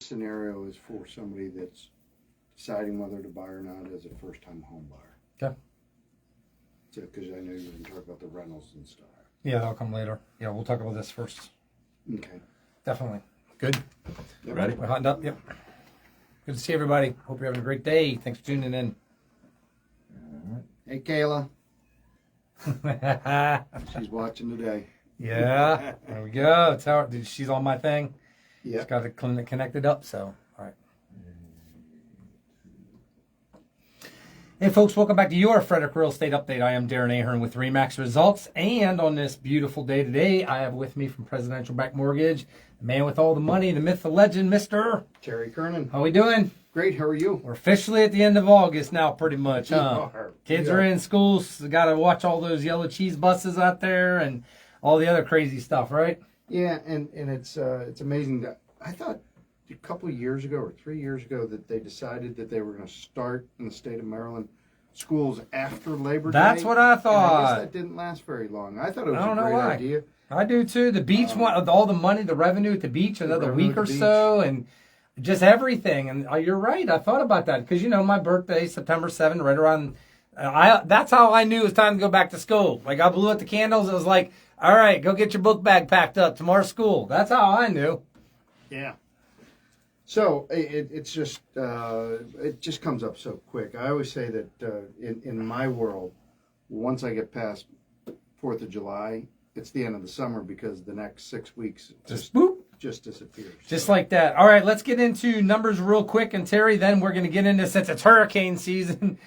scenario is for somebody that's deciding whether to buy or not as a first-time home buyer. Okay. So, because I know you were going to talk about the rentals and stuff. Yeah, that'll come later. Yeah, we'll talk about this first. Okay. Definitely. Good. Yep. Ready? We're hotting up. Yep. Good to see everybody. Hope you're having a great day. Thanks for tuning in. Hey, Kayla. She's watching today. Yeah. There we go. It's how, she's on my thing. Yeah. It's got it connected up. So, all right. Hey, folks, welcome back to your Frederick Real Estate Update. I am Darren Ahern with RE/MAX Results. And on this beautiful day today, I have with me from Presidential Back Mortgage, the man with all the money, the myth, the legend, Mr. Terry Kernan. How we doing? Great. How are you? We're officially at the end of August now, pretty much, huh? Kids are in school, so got to watch all those yellow cheese buses out there and all the other crazy stuff, right? Yeah, and it's amazing that I thought a couple of years ago or 3 years ago that they decided that they were going to start in the state of Maryland schools after Labor Day. That's what I thought. And I guess that didn't last very long. I thought it was I don't a know great why. idea. I do too. The beach, all the money, the revenue at the beach, another revenue week at or the so, and just everything. And you're right. I thought about that because, my birthday, September 7th, right around. That's how I knew it was time to go back to school. Like, I blew out the candles. It was like, all right, go get your book bag packed up. Tomorrow's school. That's how I knew. Yeah. So it just comes up so quick. I always say that in my world, once I get past 4th of July, it's the end of the summer because the next 6 weeks Just boop. just disappears. Just like that. All right, let's get into numbers real quick. And Terry, then we're going to get into, since it's hurricane season,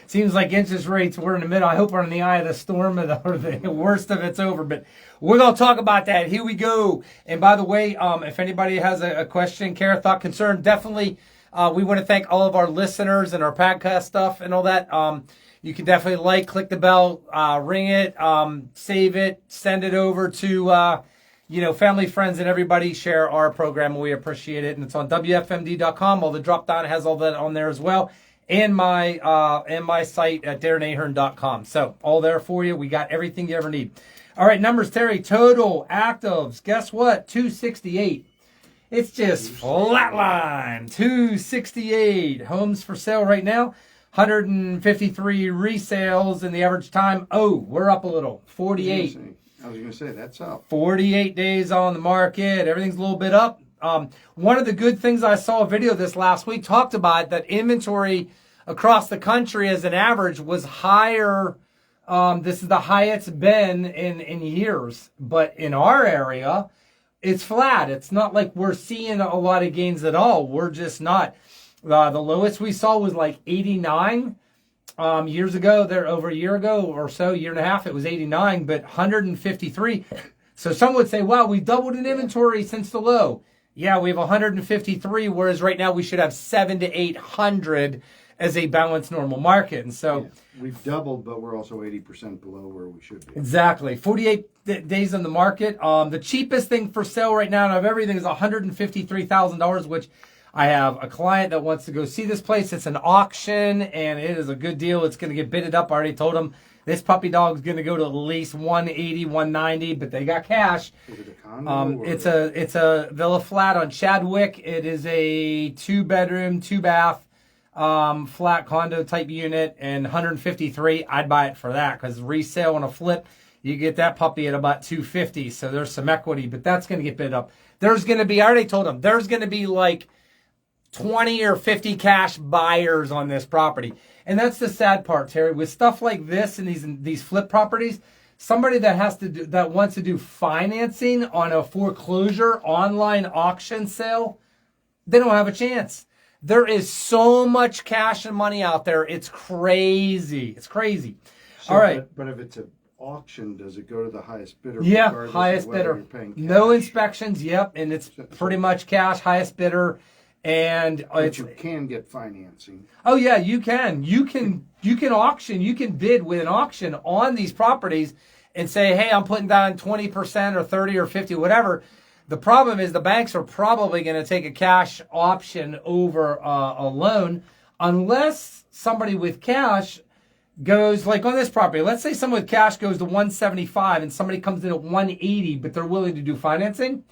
seems like interest rates, we're in the middle. I hope we're in the eye of the storm or the worst of it's over. But we're going to talk about that. Here we go. And by the way, if anybody has a question, care, thought, concern, definitely we want to thank all of our listeners and our podcast stuff and all that. You can definitely click the bell, ring it, save it, send it over to family, friends, and everybody. Share our program. We appreciate it. And it's on WFMD.com. All the drop down has all that on there as well. And my site at DarrenAhern.com. So all there for you. We got everything you ever need. All right, numbers, Terry. Total actives. Guess what? 268. It's just flatline. 268 homes for sale right now. 153 resales in the average time. Oh, we're up a little. 48. I was going to say, that's up. 48 days on the market. Everything's a little bit up. One of the good things I saw a video this last week talked about that inventory across the country as an average was higher. This is the highest it's been in years. But in our area, it's flat. It's not like we're seeing a lot of gains at all. We're just not. The lowest we saw was like 89 years ago. There over a year ago or so, year and a half, it was 89, but 153. So some would say, wow, we doubled in inventory since the low. Yeah, we have 153, whereas right now we should have 700 to 800 as a balanced normal market. And so we've doubled, but we're also 80% below where we should be. Exactly. 48 days on the market. The cheapest thing for sale right now out of everything is $153,000, which I have a client that wants to go see this place. It's an auction, and it is a good deal. It's going to get bidded up. I already told him this puppy dog's going to go to at least 180, 190, but they got cash. Is it a condo? It's a villa flat on Chadwick. It is a 2-bedroom, 2-bath flat condo type unit, and 153. I'd buy it for that because resale on a flip, you get that puppy at about 250. So there's some equity, but that's going to get bid up. There's going to be, I already told him, there's going to be like 20 or 50 cash buyers on this property. And that's the sad part, Terry. With stuff like this and these flip properties, somebody that wants to do financing on a foreclosure online auction sale, they don't have a chance. There is so much cash and money out there. It's crazy. It's crazy. So, all right. But if it's an auction, does it go to the highest bidder? Yeah, highest bidder. No inspections. Yep. And it's pretty much cash, highest bidder. And but you can get financing. Oh yeah, you can. You can auction. You can bid with an auction on these properties and say, hey, I'm putting down 20% or 30 or 50, whatever. The problem is the banks are probably going to take a cash option over a loan unless somebody with cash goes, like on this property, let's say someone with cash goes to 175 and somebody comes in at 180, but they're willing to do financing.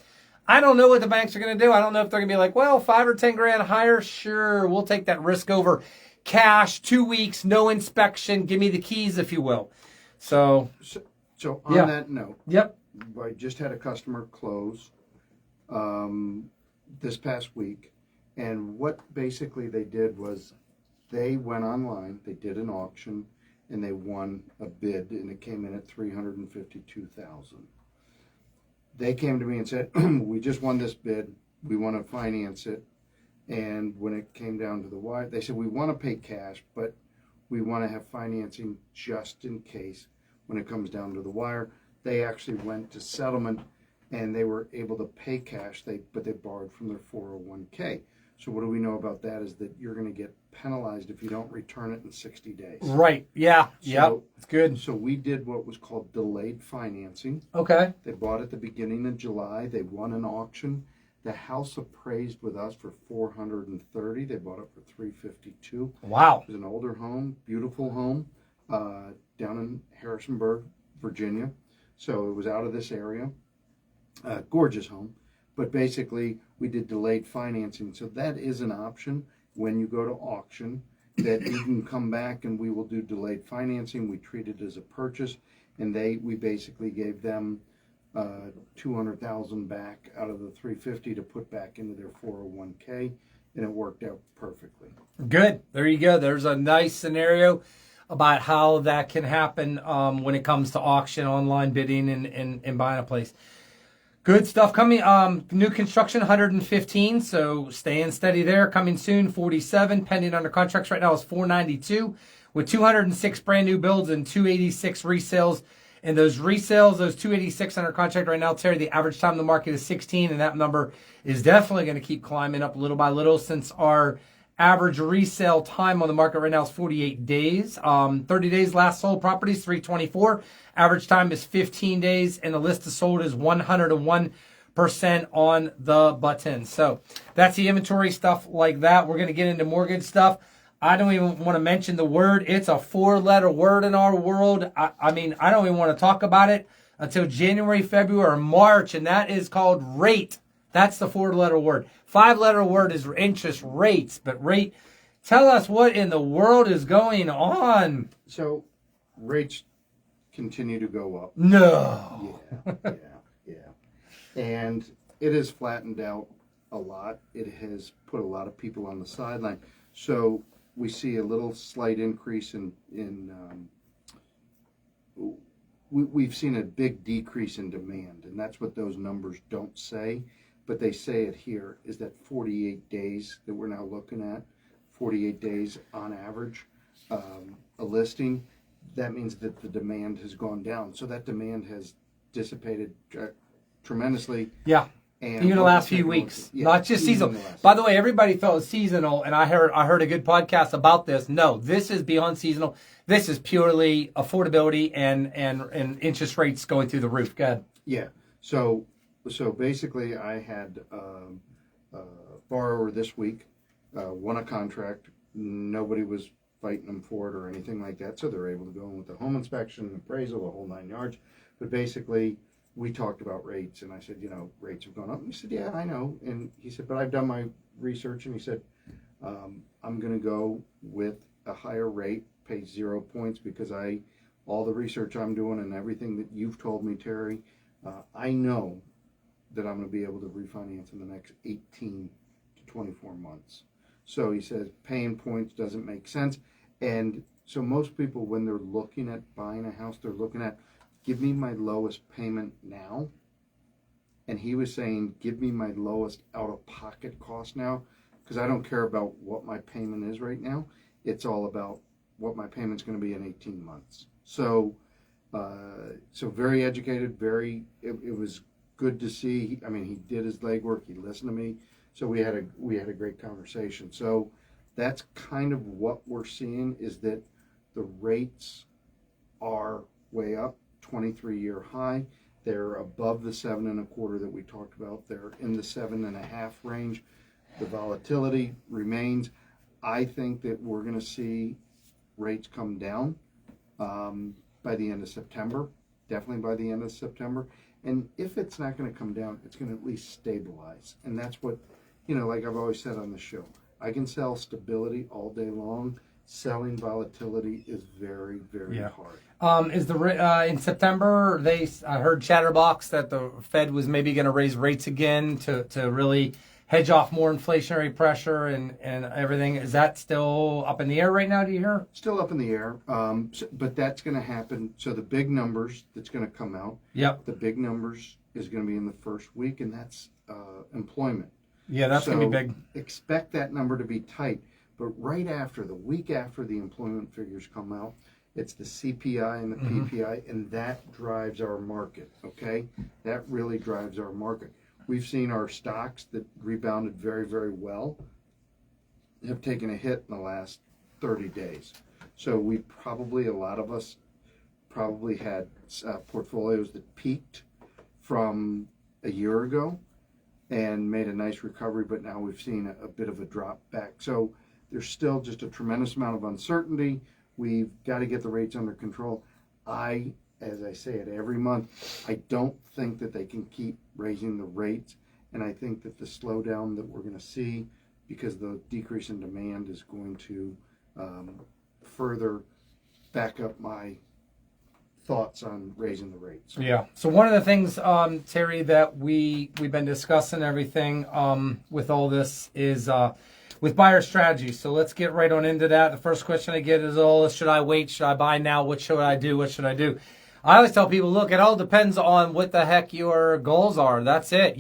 I don't know what the banks are going to do. I don't know if they're going to be like, well, 5 or 10 grand higher. Sure, we'll take that risk over cash, 2 weeks, no inspection. Give me the keys, if you will. So on that note, yep. I just had a customer close this past week, and what basically they did was they went online, they did an auction, and they won a bid, and it came in at $352,000. They came to me and said, we just won this bid, we want to finance it, and when it came down to the wire, they said, we want to pay cash, but we want to have financing just in case when it comes down to the wire. They actually went to settlement, and they were able to pay cash, but they borrowed from their 401k. So what do we know about that is that you're going to get penalized if you don't return it in 60 days. Right. Yeah. So, it's good. So we did what was called delayed financing. Okay. They bought at the beginning of July. They won an auction. The house appraised with us for $430,000. They bought it for $352,000. Wow. It was an older home, beautiful home, down in Harrisonburg, Virginia. So it was out of this area. Gorgeous home. But basically, we did delayed financing. So that is an option when you go to auction, that you can come back and we will do delayed financing. We treat it as a purchase, and we basically gave them $200,000 back out of the $350,000 to put back into their 401k, and it worked out perfectly. Good. There you go. There's a nice scenario about how that can happen when it comes to auction, online bidding, and buying a place. Good stuff coming. New construction, 115, so staying steady there. Coming soon, 47. Pending under contracts right now is 492, with 206 brand new builds and 286 resales. And those resales, those 286 under contract right now, Terry, the average time in the market is 16, and that number is definitely going to keep climbing up little by little, since our average resale time on the market right now is 48 days. 30 days last sold properties, 324. Average time is 15 days, and the list of sold is 101% on the button. So that's the inventory stuff like that. We're going to get into more good stuff. I don't even want to mention the word. It's a 4-letter word in our world. I mean, I don't even want to talk about it until January, February, or March, and that is called rate. That's the 4-letter word. 5-letter word is interest rates, but rate. Tell us what in the world is going on. So rates continue to go up. No. Yeah. And it has flattened out a lot. It has put a lot of people on the sideline. So we see a little slight increase we've seen a big decrease in demand, and that's what those numbers don't say, but they say it here, is that 48 days that we're now looking at, 48 days on average, a listing. That means that the demand has gone down. So that demand has dissipated tremendously. Yeah. And even the last few weeks, not just seasonal. By the way, everybody thought it was seasonal, and I heard a good podcast about this. No, this is beyond seasonal. This is purely affordability and interest rates going through the roof. Go ahead. Yeah. So basically, I had a borrower this week won a contract. Nobody was fighting them for it or anything like that, so they're able to go in with the home inspection, appraisal, the whole 9 yards. But basically, we talked about rates, and I said, rates have gone up. And he said, yeah, I know. And he said, but I've done my research, and he said, I'm going to go with a higher rate, pay 0 points, because all the research I'm doing and everything that you've told me, Terry, I know that I'm going to be able to refinance in the next 18 to 24 months. So he says paying points doesn't make sense. And so most people, when they're looking at buying a house, they're looking at, give me my lowest payment now. And he was saying, give me my lowest out-of-pocket cost now, because I don't care about what my payment is right now. It's all about what my payment's going to be in 18 months. So very educated, it was good to see. I mean, he did his legwork. He listened to me. So we had a great conversation. So that's kind of what we're seeing, is that the rates are way up, 23-year high. They're above the 7.25 that we talked about. They're in the 7.5 range. The volatility remains. I think that we're going to see rates come down by the end of September, definitely by the end of September. And if it's not going to come down, it's going to at least stabilize. And that's what, like I've always said on the show, I can sell stability all day long. Selling volatility is very, very hard. Is in September, I heard Chatterbox that the Fed was maybe going to raise rates again to really hedge off more inflationary pressure and everything. Is that still up in the air right now, do you hear? Still up in the air, but that's going to happen. So the big numbers that's going to come out, the big numbers is going to be in the first week, and that's employment. Yeah, that's going to be big. Expect that number to be tight. But right after, the week after the employment figures come out, it's the CPI and the PPI, and that drives our market, okay? That really drives our market. We've seen our stocks that rebounded very, very well have taken a hit in the last 30 days. So a lot of us probably had portfolios that peaked from a year ago and made a nice recovery, but now we've seen a bit of a drop back. So there's still just a tremendous amount of uncertainty. We've got to get the rates under control. As I say it every month, I don't think that they can keep raising the rates. And I think that the slowdown that we're going to see because the decrease in demand is going to further back up my thoughts on raising the rates. Yeah. So one of the things, Terry, that we've been discussing everything with all this is with buyer strategy. So let's get right on into that. The first question I get is, should I wait? Should I buy now? What should I do? What should I do? I always tell people, look, it all depends on what the heck your goals are. That's it.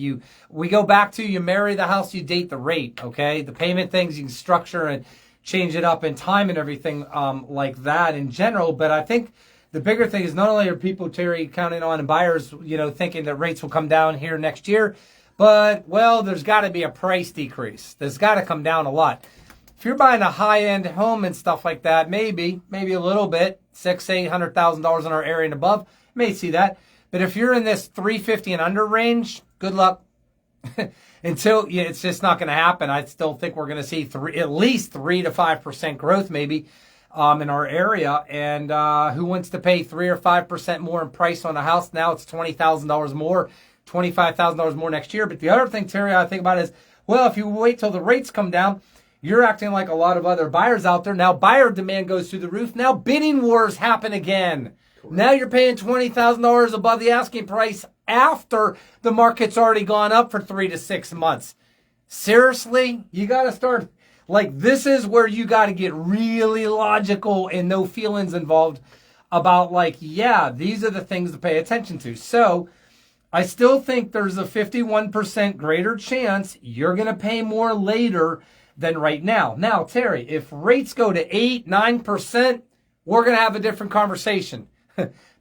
We go back to you marry the house, you date the rate, okay? The payment things you can structure and change it up in time and everything like that in general. But I think the bigger thing is not only are people, Terry, counting on and buyers, thinking that rates will come down here next year, but, there's got to be a price decrease. There's got to come down a lot. If you're buying a high-end home and stuff like that, maybe a little bit, $600,000-$800,000 in our area and above, may see that. But if you're in this $350,000 and under range, good luck. It's just not going to happen. I still think we're going to see at least 3 to 5% growth, maybe, in our area. And who wants to pay 3 or 5% more in price on a house? Now it's $20,000 more. $25,000 more next year. But the other thing, Terry, I think about is, if you wait till the rates come down, you're acting like a lot of other buyers out there. Now buyer demand goes through the roof. Now bidding wars happen again. Correct. Now you're paying $20,000 above the asking price after the market's already gone up for 3 to 6 months. Seriously? You got to start, this is where you got to get really logical and no feelings involved about these are the things to pay attention to. So I still think there's a 51% greater chance you're going to pay more later than right now. Now, Terry, if rates go to 8, 9%, we're going to have a different conversation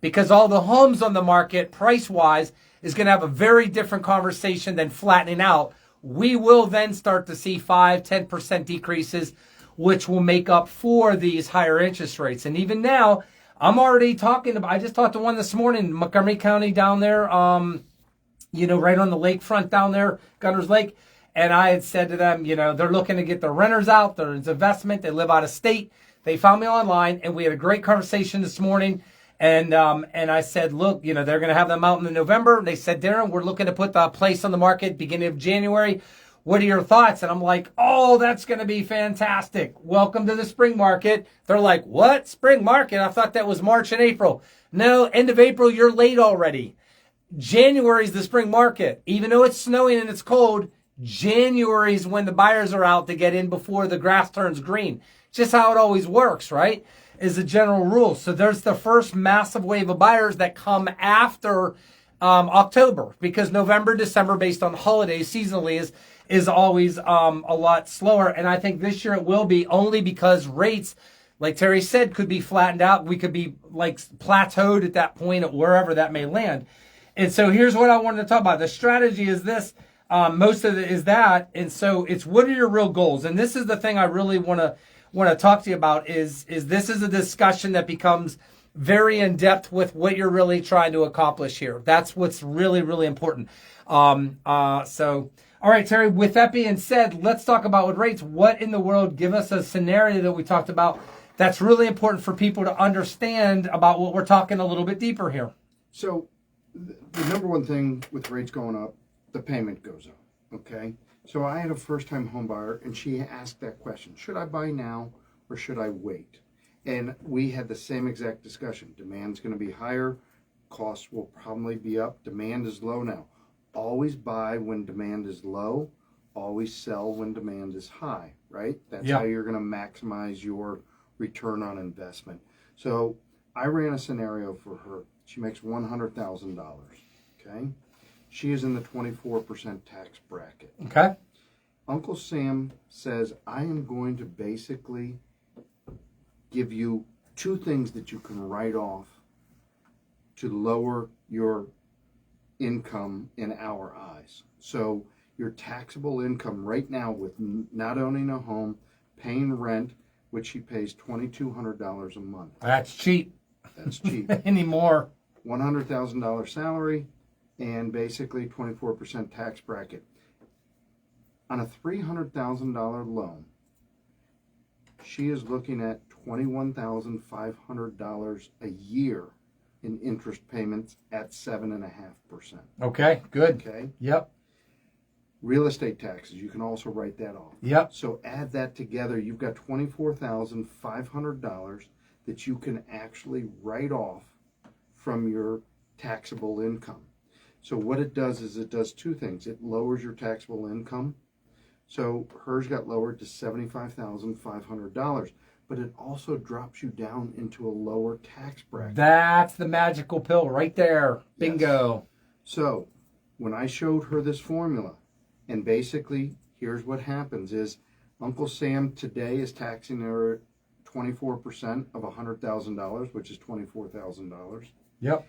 because all the homes on the market, price-wise, is going to have a very different conversation than flattening out. We will then start to see 5, 10% decreases, which will make up for these higher interest rates. And even now, I'm already talking about, I just talked to one this morning, Montgomery County down there, right on the lakefront down there, Gunner's Lake. And I had said to them, they're looking to get their renters out. There's investment. They live out of state. They found me online, and we had a great conversation this morning. And I said, look, they're going to have them out in November. They said, Darren, we're looking to put the place on the market beginning of January. What are your thoughts? And I'm like, that's going to be fantastic. Welcome to the spring market. They're like, what? Spring market? I thought that was March and April. No, end of April, you're late already. January is the spring market. Even though it's snowing and it's cold, January is when the buyers are out to get in before the grass turns green. It's just how it always works, right? Is a general rule. So there's the first massive wave of buyers that come after October, because November, December, based on holidays seasonally, is always a lot slower. And I think this year it will be, only because rates, like Terry said, could be flattened out. We could be plateaued at that point at wherever that may land. And so here's what I wanted to talk about. The strategy is this. Most of it is that. And so it's, what are your real goals? And this is the thing I really want to talk to you about is this is a discussion that becomes very in depth with what you're really trying to accomplish here. That's what's really, really important. All right, Terry, with that being said, let's talk about with rates. What in the world, give us a scenario that we talked about that's really important for people to understand about what we're talking a little bit deeper here. So the number one thing with rates going up, the payment goes up. Okay, so I had a first-time home buyer, and she asked that question: should I buy now or should I wait? And we had the same exact discussion. Demand's going to be higher, costs will probably be up. Demand is low now. Always buy when demand is low. Always sell when demand is high. Right? That's how you're going to maximize your return on investment. So I ran a scenario for her. She makes $100,000. Okay. She is in the 24% tax bracket. Okay. Uncle Sam says, I am going to basically give you two things that you can write off to lower your income in our eyes. So your taxable income right now with not owning a home, paying rent, which she pays $2,200 a month. That's cheap. That's cheap. Anymore. $100,000 salary and basically 24% tax bracket. On a $300,000 loan, she is looking at $21,500 a year in interest payments at 7.5%. Okay, good. Okay. Yep. Real estate taxes, you can also write that off. Yep. So add that together, you've got $24,500 that you can actually write off from your taxable income. So what it does is it does two things. It lowers your taxable income. So hers got lowered to $75,500, but it also drops you down into a lower tax bracket. That's the magical pill right there. Bingo. Yes. So when I showed her this formula, and basically here's what happens is Uncle Sam today is taxing her 24% of $100,000, which is $24,000. Yep.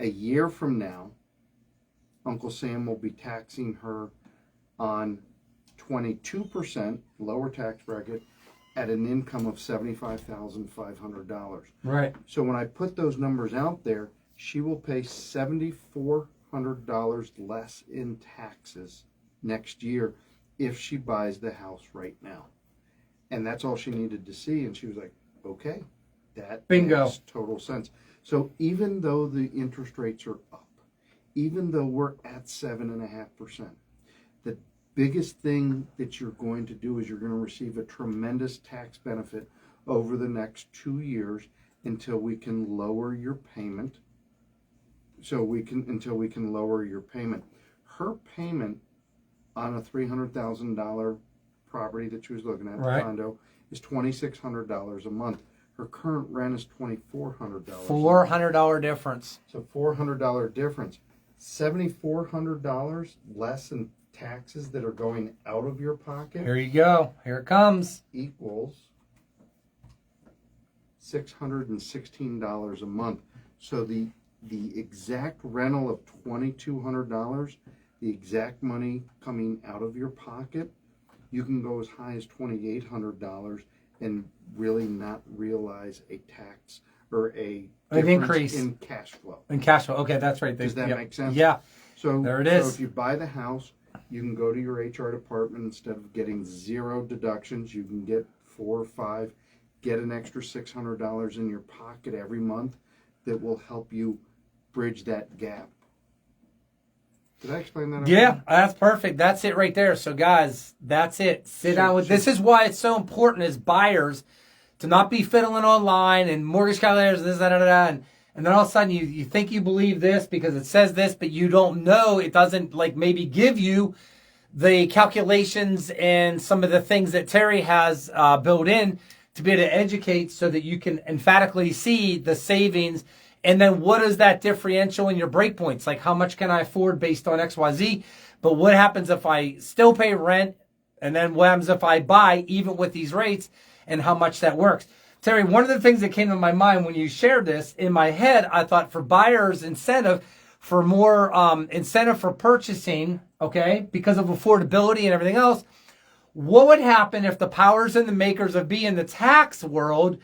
A year from now, Uncle Sam will be taxing her on 22%, lower tax bracket, at an income of $75,500. Right. So when I put those numbers out there, she will pay $7,400 less in taxes next year if she buys the house right now. And that's all she needed to see. And she was like, okay, that makes total sense. So even though the interest rates are up, even though we're at 7.5%, the biggest thing that you're going to do is you're going to receive a tremendous tax benefit over the next 2 years until we can lower your payment. Until we can lower your payment. Her payment on a $300,000 property that she was looking at, the condo, is $2,600 a month. Her current rent is $2,400. $400 difference. So $400 difference. $7,400 less in taxes that are going out of your pocket. Here you go. Here it comes. Equals $616 a month. So the exact rental of $2,200, the exact money coming out of your pocket, you can go as high as $2,800 and really not realize a tax or an increase in cash flow. In cash flow. Okay, that's right. Does that make sense? Yeah. So there it is. So if you buy the house, you can go to your HR department. Instead of getting 0 deductions, you can get 4 or 5. Get an extra $600 in your pocket every month that will help you bridge that gap. Did I explain that? Yeah, that's perfect. That's it right there. So guys, that's it. Sit down with. This is why it's so important as buyers to not be fiddling online and mortgage calculators, this, that, and then all of a sudden you think you believe this because it says this, but you don't know. It doesn't like maybe give you the calculations and some of the things that Terry has built in to be able to educate so that you can emphatically see the savings. And then what is that differential in your breakpoints? Like how much can I afford based on XYZ? But what happens if I still pay rent? And then what happens if I buy even with these rates and how much that works? Terry, one of the things that came to my mind when you shared this, in my head, I thought for buyers incentive, for more incentive for purchasing, okay, because of affordability and everything else, what would happen if the powers and the makers of be in the tax world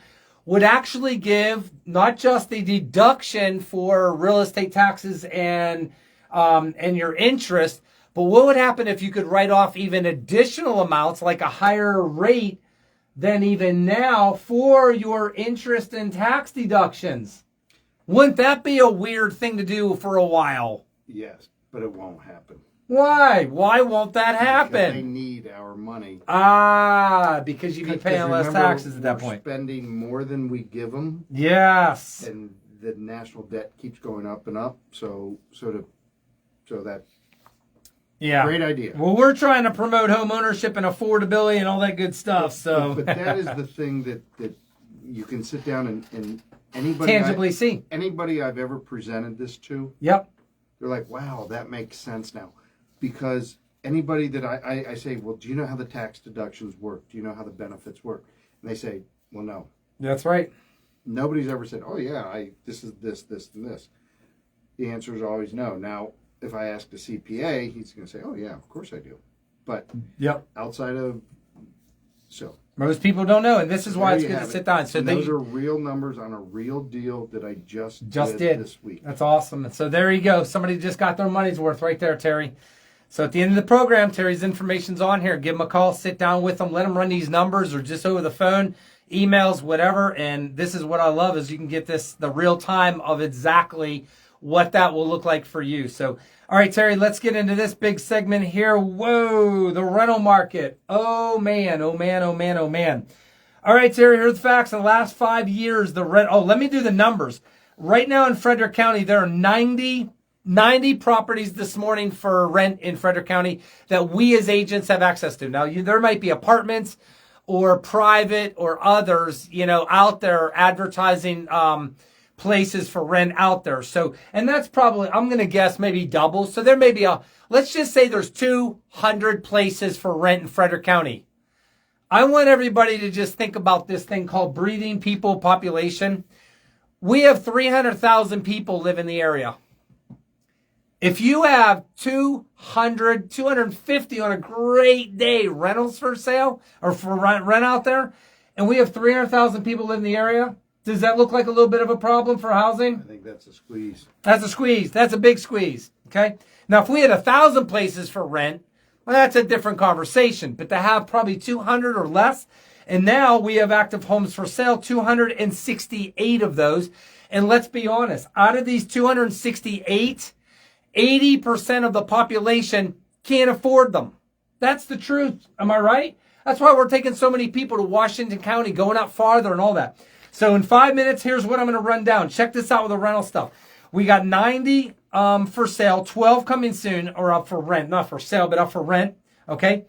would actually give not just the deduction for real estate taxes and your interest, but what would happen if you could write off even additional amounts, like a higher rate than even now, for your interest and tax deductions? Wouldn't that be a weird thing to do for a while? Yes, but it won't happen. Why? Why won't that happen? Because they need our money. Because you'd be paying less remember, taxes at that we're point. Spending more than we give them, Yes. and the national debt keeps going up and up. So that Yeah. great idea. Well, we're trying to promote home ownership and affordability and all that good stuff. So, but that is the thing that you can sit down and anybody tangibly see. Anybody I've ever presented this to, Yep. they're like, "Wow, that makes sense now." Because anybody that I say, "Well, do you know how the tax deductions work? Do you know how the benefits work?" And they say, "Well, no." That's right. Nobody's ever said, "Oh yeah, this is this, and this." The answer is always no. Now, if I ask the CPA, he's going to say, "Oh yeah, of course I do." But Yep. outside of Most people don't know, and this is why there it's you good to have sit it. down. So And those are real numbers on a real deal that I just did this week. That's awesome. So there you go. Somebody just got their money's worth right there, Terry. So at the end of the program, Terry's information's on here. Give him a call, sit down with him, let him run these numbers or just over the phone, emails, whatever. And this is what I love is you can get the real time of exactly what that will look like for you. So, all right, Terry, let's get into this big segment here. Whoa, the rental market. Oh, man, oh, man, oh, man, oh, man. All right, Terry, here's the facts. In the last 5 years, let me do the numbers. Right now in Frederick County, there are 90 properties this morning for rent in Frederick County that we as agents have access to. Now, there might be apartments or private or others, out there advertising places for rent out there. So, and that's probably, I'm going to guess maybe double. So there may be let's just say there's 200 places for rent in Frederick County. I want everybody to just think about this thing called breathing people population. We have 300,000 people live in the area. If you have 200, 250 on a great day rentals for sale or for rent out there, and we have 300,000 people live in the area, does that look like a little bit of a problem for housing? I think that's a squeeze. That's a squeeze. That's a big squeeze. Okay. Now, if we had 1,000 places for rent, well, that's a different conversation. But to have probably 200 or less, and now we have active homes for sale, 268 of those. And let's be honest, out of these 268, 80% of the population can't afford them. That's the truth. Am I right? That's why we're taking so many people to Washington County, going out farther and all that. So in 5 minutes, here's what I'm going to run down. Check this out with the rental stuff. We got 90 for sale, 12 coming soon, or up for rent. Not for sale, but up for rent. Okay.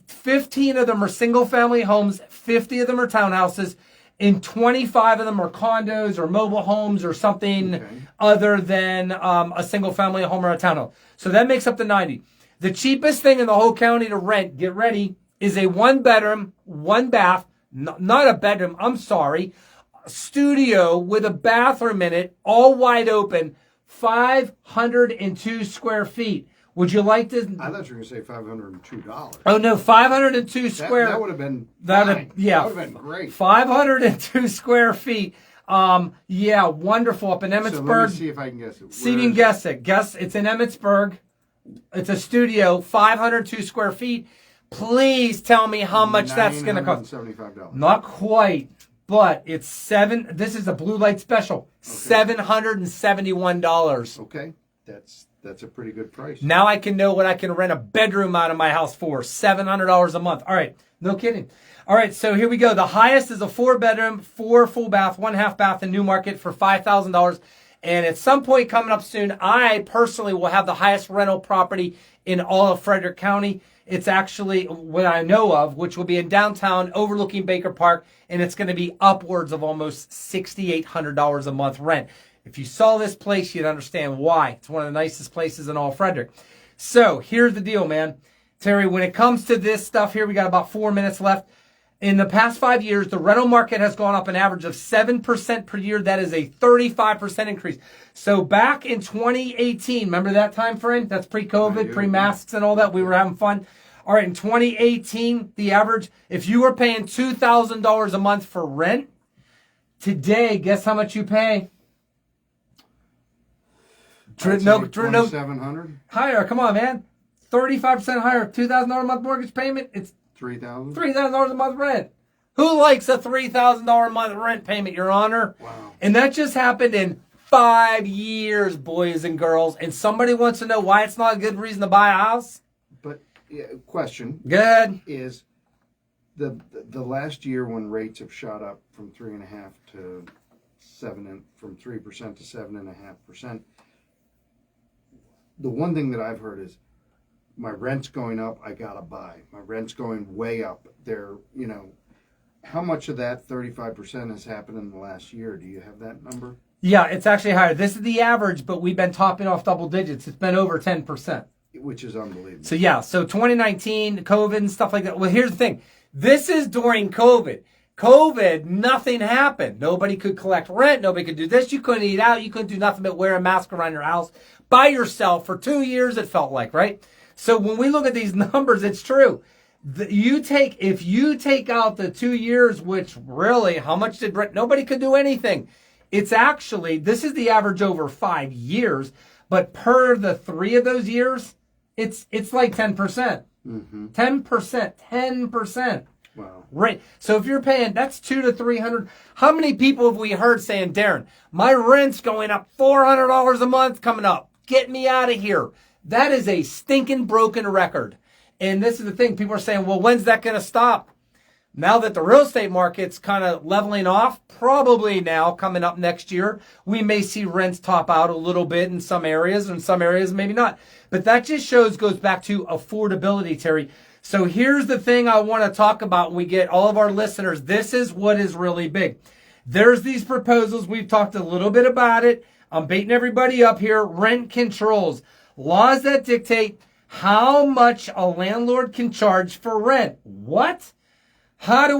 15 of them are single family homes. 50 of them are townhouses. And 25 of them are condos or mobile homes or something other than a single family home or a townhome. So that makes up the 90. The cheapest thing in the whole county to rent, get ready, is a 1 bedroom, 1 bath, not a bedroom, I'm sorry, studio with a bathroom in it, all wide open, 502 square feet. Would you like to? I thought you were going to say $502. Oh, no, 502 square. That would have been fine. Yeah. That would have been great. 502 square feet. Yeah, wonderful. Up in Emmitsburg. So let me see if I can guess it. See if you can guess it. Guess it's in Emmitsburg. It's a studio, 502 square feet. Please tell me how much that's going to cost. $975. Not quite, but it's this is a blue light special. $771. Okay. That's a pretty good price. Now I can know what I can rent a bedroom out of my house for. $700 a month. All right. No kidding. All right. So here we go. The highest is a 4 bedroom, 4 full bath, 1 half bath in Newmarket for $5,000. And at some point coming up soon, I personally will have the highest rental property in all of Frederick County. It's actually what I know of, which will be in downtown overlooking Baker Park. And it's going to be upwards of almost $6,800 a month rent. If you saw this place, you'd understand why. It's one of the nicest places in all Frederick. So here's the deal, man. Terry, when it comes to this stuff here, we got about 4 minutes left. In the past 5 years, the rental market has gone up an average of 7% per year. That is a 35% increase. So back in 2018, remember that time frame? That's pre-COVID, pre-masks and all that. We were having fun. All right, in 2018, the average, if you were paying $2,000 a month for rent, today, guess how much you pay? $2,700. Higher. Come on, man. 35% higher. $2,000 a month mortgage payment. It's $3,000. $3,000 a month rent. Who likes a $3,000 a month rent payment, Your Honor? Wow. And that just happened in 5 years, boys and girls. And somebody wants to know why it's not a good reason to buy a house? But question Good. is the last year when rates have shot up from 3.5 to 7 and from 3% to 7.5%. The one thing that I've heard is my rent's going up, I gotta buy. My rent's going way up. How much of that 35% has happened in the last year? Do you have that number? Yeah, it's actually higher. This is the average, but we've been topping off double digits. It's been over 10%. Which is unbelievable. So 2019, COVID and stuff like that. Well, here's the thing. This is during COVID. COVID, nothing happened. Nobody could collect rent. Nobody could do this. You couldn't eat out. You couldn't do nothing but wear a mask around your house by yourself for 2 years, it felt like, right? So when we look at these numbers, it's true. If you take out the 2 years, which really, how much did rent? Nobody could do anything. It's actually, this is the average over 5 years, but per the 3 of those years, it's like 10%. Mm-hmm. 10%. Wow. Right. So if you're paying, that's $200 to $300. How many people have we heard saying, Darren, my rent's going up $400 a month coming up. Get me out of here. That is a stinking broken record. And this is the thing. People are saying, well, when's that going to stop? Now that the real estate market's kind of leveling off, probably now coming up next year, we may see rents top out a little bit in some areas, and some areas maybe not. But that just goes back to affordability, Terry. So here's the thing I want to talk about when we get all of our listeners. This is what is really big. There's these proposals. We've talked a little bit about it. I'm baiting everybody up here. Rent controls. Laws that dictate how much a landlord can charge for rent. What? How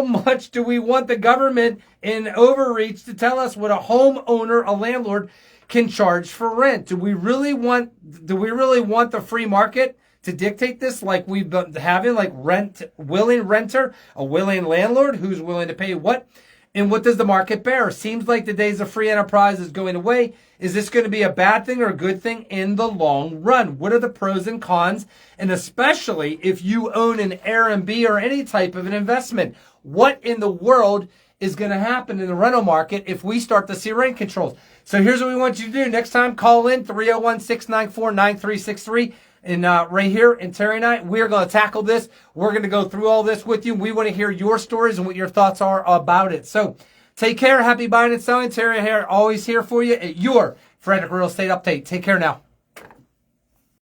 much do we want the government in overreach to tell us what a homeowner, a landlord, can charge for rent? Do we really want the free market to dictate this like we've been having, like willing renter, a willing landlord who's willing to pay what? And what does the market bear? Seems like the days of free enterprise is going away. Is this going to be a bad thing or a good thing in the long run? What are the pros and cons? And especially if you own an Airbnb or any type of an investment, what in the world is going to happen in the rental market if we start to see rent controls? So here's what we want you to do. Next time, call in 301-694-9363. And right here, and Terry and I, we're going to tackle this. We're going to go through all this with you. We want to hear your stories and what your thoughts are about it. So take care. Happy buying and selling. Terry here, always here for you at your Frederick Real Estate Update. Take care now.